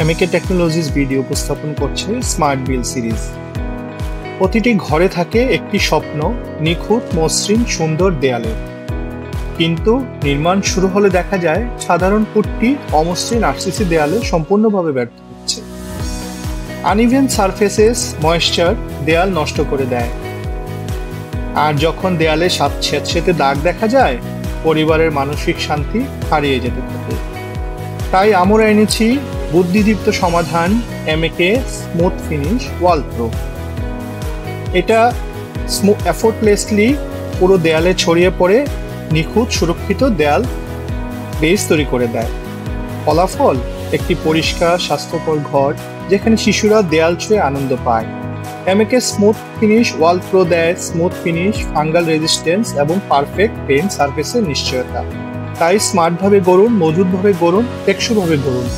এমএকে technologies video উপস্থাপন করছে smart বিল series. প্রতিটি ঘরে থাকে একটি স্বপ্ন, নিখুঁত মসৃণ সুন্দর দেয়ালে। কিন্তু নির্মাণ শুরু হলে দেখা যায় সাধারণ পুট্টি অমসৃণ আরসিসি দেয়ালে সম্পূর্ণভাবে ব্যর্থ হচ্ছে। আনইভেন সারফেসেস ময়েশ্চার দেয়াল নষ্ট করে দেয়, আর যখন দেয়ালে স্যাঁতসেঁতে দাগ দেখা যায় পরিবারের মানসিক শান্তি হারিয়ে যেতে থাকে। তাই আমরা এনেছি বুদ্ধিদীপ্ত সমাধান, এমএকে স্মুথ ফিনিশ ওয়াল প্রো। এটা এফোর্টলেসলি পুরো দেয়ালে ছড়িয়ে পড়ে নিখুঁত সুরক্ষিত দেয়াল বেস তৈরি করে দেয়। ফলাফল একটি পরিষ্কার স্বাস্থ্যকর ঘর যেখানে শিশুরা দেয়াল ছুঁয়ে আনন্দ পায়। এমএকে স্মুথ ফিনিশ ওয়াল প্রো দেয় স্মুথ ফিনিশ, ফাঙ্গাল রেজিস্ট্যান্স এবং পারফেক্ট পেইন্ট সারফেসের নিশ্চয়তা। তাই স্মার্টভাবে গড়ুন, মজুতভাবে গড়ুন, টেকসইভাবে গড়ুন।